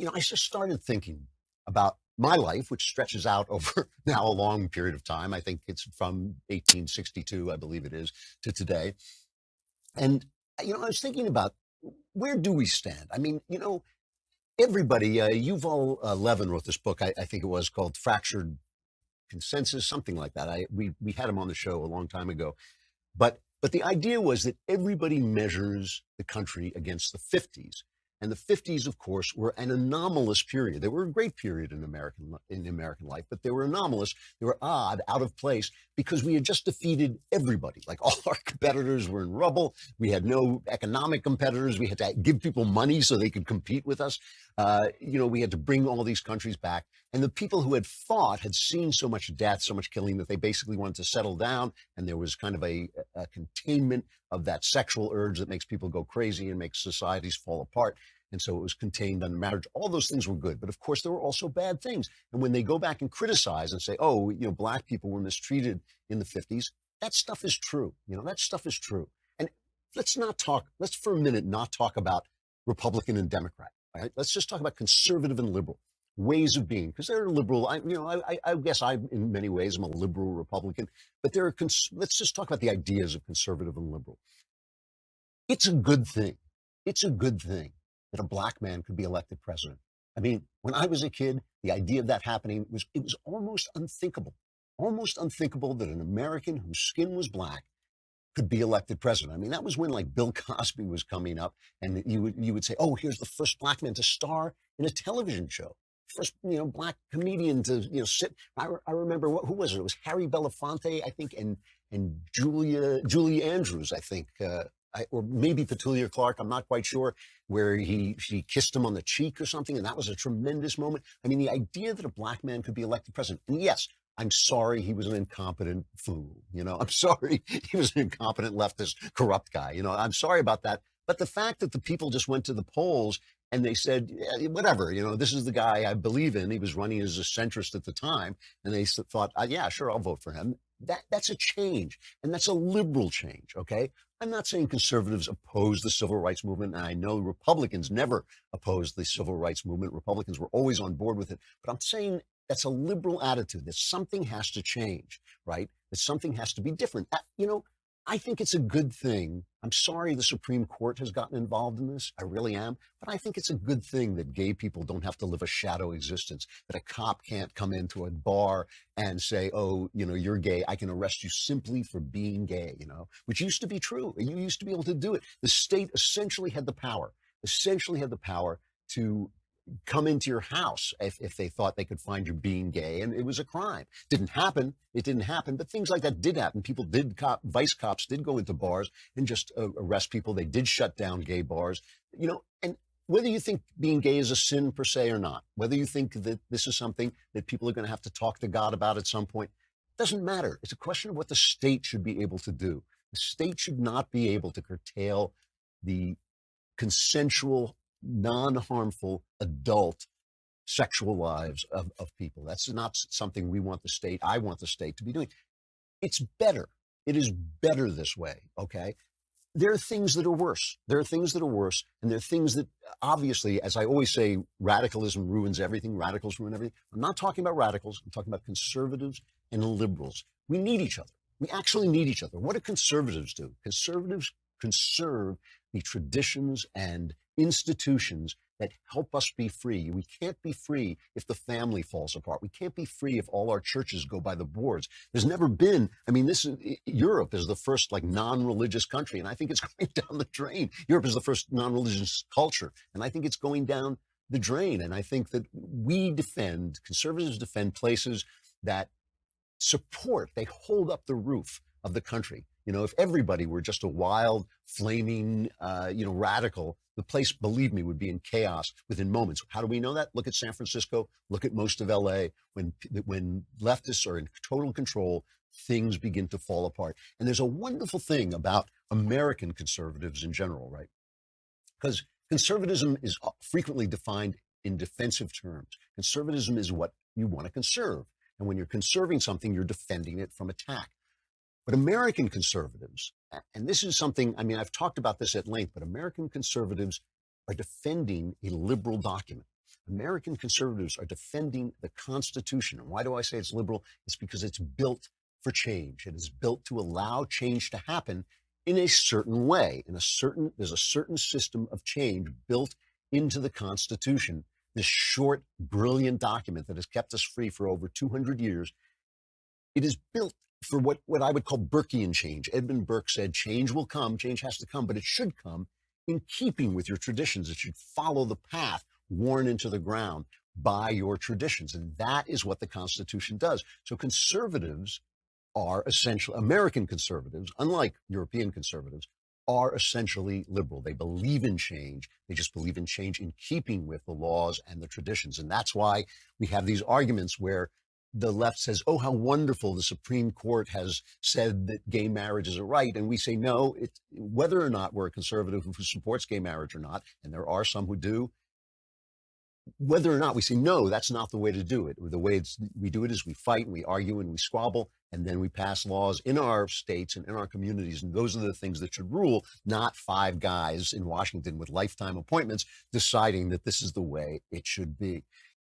I just started thinking about my life, which stretches out over now a long period of time. I think it's from 1862, I believe it is, to today. And, I was thinking about where do we stand? I mean, everybody, Yuval Levin wrote this book, I think it was called Fractured Consensus, something like that. We had him on the show a long time ago. But the idea was that everybody measures the country against the 50s. And the 50s, of course, were an anomalous period. They were a great period in American life, but they were anomalous. They were odd, out of place, because we had just defeated everybody. Like all our competitors were in rubble. We had no economic competitors. We had to give people money so they could compete with us. We had to bring all these countries back. And the people who had fought had seen so much death, so much killing, that they basically wanted to settle down. And there was kind of a containment of that sexual urge that makes people go crazy and makes societies fall apart. And so it was contained under marriage. All those things were good. But of course, there were also bad things. And when they go back and criticize and say, oh, black people were mistreated in the 50s, that stuff is true. That stuff is true. And let's for a minute not talk about Republican and Democrat. Right? Let's just talk about conservative and liberal ways of being, because they're liberal. I guess in many ways, I'm a liberal Republican, but let's just talk about the ideas of conservative and liberal. It's a good thing. It's a good thing that a black man could be elected president. I mean, when I was a kid, the idea of that happening was almost unthinkable that an American whose skin was black could be elected president. I mean, that was when like Bill Cosby was coming up, and you would say, oh, here's the first black man to star in a television show. First, black comedian to, sit. I remember who was it? It was Harry Belafonte, I think, and Julie Andrews, I think, or maybe Petulia Clark. I'm not quite sure, where she kissed him on the cheek or something, and that was a tremendous moment. I mean, the idea that a black man could be elected president, and yes, I'm sorry he was an incompetent fool. I'm sorry he was an incompetent leftist, corrupt guy. I'm sorry about that. But the fact that the people just went to the polls and they said, yeah, whatever, this is the guy I believe in. He was running as a centrist at the time. And they thought, yeah, sure, I'll vote for him. That's a change. And that's a liberal change, okay? I'm not saying conservatives oppose the civil rights movement. And I know Republicans never opposed the civil rights movement. Republicans were always on board with it. But I'm saying that's a liberal attitude, that something has to change, right? That something has to be different. I think it's a good thing. I'm sorry the Supreme Court has gotten involved in this. I really am. But I think it's a good thing that gay people don't have to live a shadow existence, that a cop can't come into a bar and say, oh, you're gay. I can arrest you simply for being gay, which used to be true. You used to be able to do it. The state essentially had the power to come into your house if they thought they could find you being gay, and it was a crime. It didn't happen, but things like that did happen. People vice cops did go into bars and just arrest people. They did shut down gay bars, and whether you think being gay is a sin per se or not, whether you think that this is something that people are going to have to talk to God about at some point, doesn't matter. It's a question of what the state should be able to do. The state should not be able to curtail the consensual, non-harmful adult sexual lives of people. That's not something I want the state to be doing. It's better. It is better this way, okay? There are things that are worse. And there are things that, obviously, as I always say, radicalism ruins everything. Radicals ruin everything. I'm not talking about radicals. I'm talking about conservatives and liberals. We need each other. We actually need each other. What do conservatives do? Conservatives conserve the traditions and institutions that help us be free. We can't be free if the family falls apart. We can't be free if all our churches go by the boards. There's never been, Europe is the first non-religious country, and I think it's going down the drain. Europe is the first non-religious culture, and I think it's going down the drain. And I think that conservatives defend places that they hold up the roof of the country. If everybody were just a wild, flaming, radical, the place, believe me, would be in chaos within moments. How do we know that? Look at San Francisco. Look at most of LA. When leftists are in total control, things begin to fall apart. And there's a wonderful thing about American conservatives in general, right? Because conservatism is frequently defined in defensive terms. Conservatism is what you want to conserve. And when you're conserving something, you're defending it from attack. But American conservatives, and this is something, I've talked about this at length, but American conservatives are defending a liberal document. American conservatives are defending the Constitution. And why do I say it's liberal? It's because it's built for change. It is built to allow change to happen in a certain way. There's a certain system of change built into the Constitution. This short, brilliant document that has kept us free for over 200 years. It is built for what I would call Burkean change. Edmund Burke said, change will come, change has to come, but it should come in keeping with your traditions. It should follow the path worn into the ground by your traditions. And that is what the Constitution does. So conservatives are essentially, American conservatives, unlike European conservatives, are essentially liberal. They believe in change. They just believe in change in keeping with the laws and the traditions. And that's why we have these arguments where the left says, oh, how wonderful, the Supreme Court has said that gay marriage is a right. And we say, no, whether or not we're a conservative who supports gay marriage or not, and there are some who do, whether or not we say, no, that's not the way to do it. The way we do it is we fight and we argue and we squabble, and then we pass laws in our states and in our communities. And those are the things that should rule, not five guys in Washington with lifetime appointments deciding that this is the way it should be.